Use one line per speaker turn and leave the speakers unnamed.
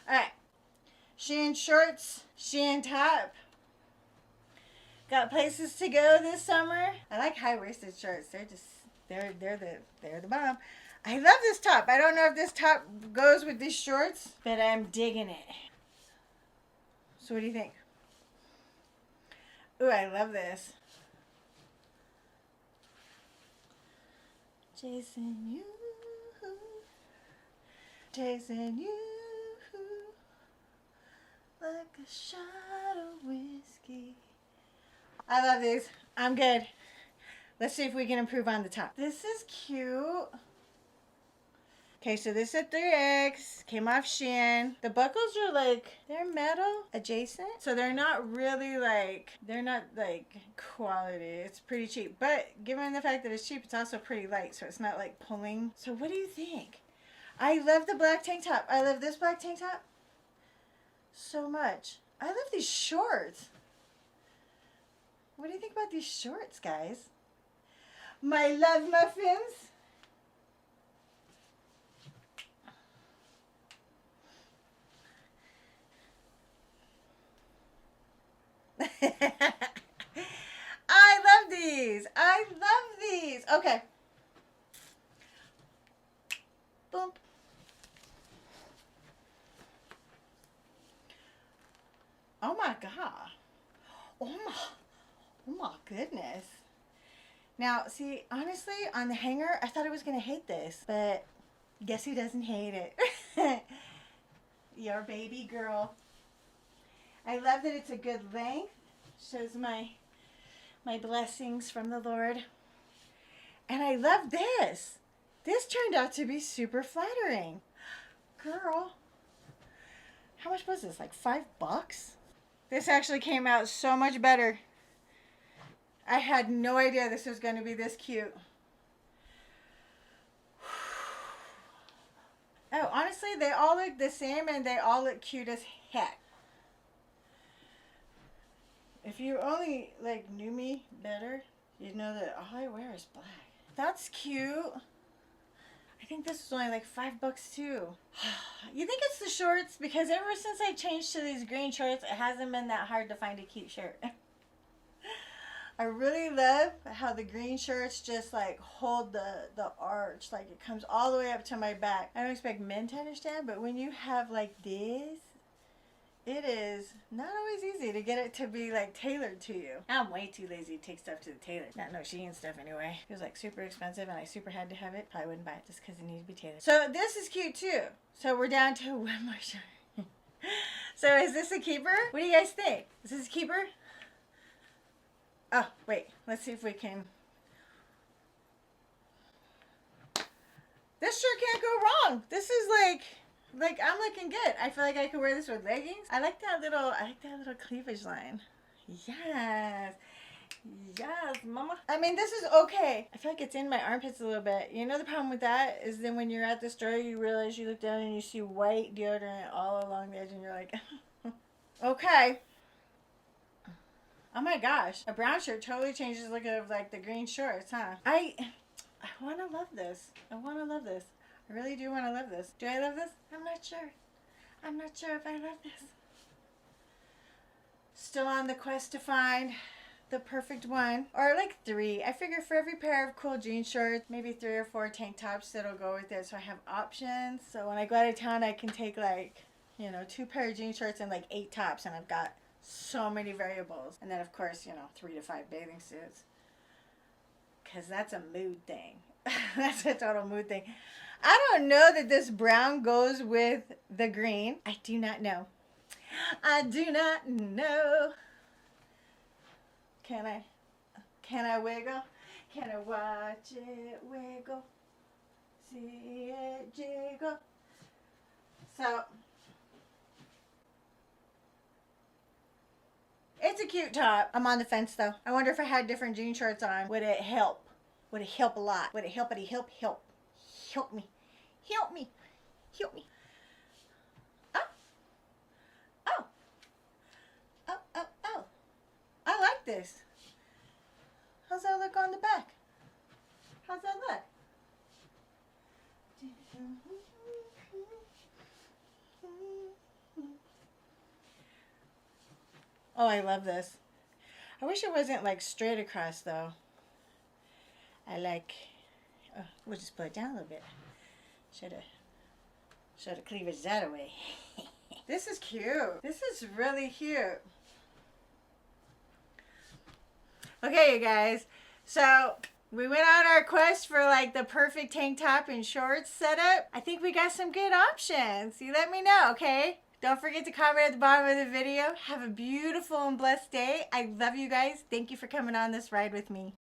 Alright. Shein shorts, Shein top. Got places to go this summer. I like high-waisted shorts. They're the bomb. I love this top. I don't know if this top goes with these shorts, but I'm digging it. So what do you think? Ooh, I love this. Chasing you, chasing you like a shot of whiskey. I love these. I'm good. Let's see if we can improve on the top. This is cute. Okay, so this is a 3X. Came off Shein. The buckles are like, they're metal adjacent. So they're not really like, they're not like quality. It's pretty cheap. But given the fact that it's cheap, it's also pretty light. So it's not like pulling. So what do you think? I love the black tank top. I love this black tank top so much. I love these shorts. What do you think about these shorts, guys? My love muffins. I love these. I love these. Okay. Boom. Oh my God. Oh my goodness. Now, see, honestly, on the hanger, I thought I was going to hate this, but guess who doesn't hate it? Your baby girl. I love that it's a good length. Shows my blessings from the Lord. And I love this. This turned out to be super flattering. Girl, how much was this? Like $5? This actually came out so much better. I had no idea this was going to be this cute. Oh, honestly, they all look the same and they all look cute as heck. If you only like knew me better, you'd know that all I wear is black. That's cute. I think this was only like $5 too. You think it's the shorts? Because ever since I changed to these green shorts, it hasn't been that hard to find a cute shirt. I really love how the green shirts just like hold the arch. Like it comes all the way up to my back. I don't expect men to understand, but when you have like this, it is not always easy to get it to be like tailored to you. I'm way too lazy to take stuff to the tailor. Not no Shein stuff anyway. It was like super expensive and I super had to have it. Probably wouldn't buy it just because it needed to be tailored. So this is cute too. So we're down to one more shirt. So is this a keeper? What do you guys think? Is this a keeper? Oh, wait. Let's see if we can. This shirt can't go wrong. This is like I'm looking good. I feel like I could wear this with leggings. I like that little cleavage line. Yes. Yes, mama. I mean, this is okay. I feel like it's in my armpits a little bit. You know the problem with that is then when you're at the store, you realize you look down and you see white deodorant all along the edge and you're like, okay. Oh my gosh. A brown shirt totally changes the look of like the green shorts, huh? I want to love this. I want to love this. I really do want to love this. Do I love this? I'm not sure. I'm not sure if I love this. Still on the quest to find the perfect one. Or like 3. I figure for every pair of cool jean shorts, maybe 3 or 4 tank tops that'll go with it. So I have options. So when I go out of town, I can take like, 2 pair of jean shorts and like 8 tops. And I've got so many variables. And then of course, 3 to 5 bathing suits. Because that's a mood thing. That's a total mood thing. I don't know that this brown goes with the green. I do not know. I do not know. Can I wiggle? Can I watch it wiggle? See it jiggle? So, it's a cute top. I'm on the fence though. I wonder if I had different jean shorts on, would it help? Would it help a lot? Would it helpity help? Help me. Help me. Help me. Oh. Oh. Oh, oh, oh. I like this. How's that look on the back? How's that look? Oh, I love this. I wish it wasn't like straight across though. I like, oh, we'll just pull it down a little bit. Show the cleavage that away. This is cute. This is really cute. Okay, you guys. So we went on our quest for like the perfect tank top and shorts setup. I think we got some good options. You let me know, okay? Don't forget to comment at the bottom of the video. Have a beautiful and blessed day. I love you guys. Thank you for coming on this ride with me.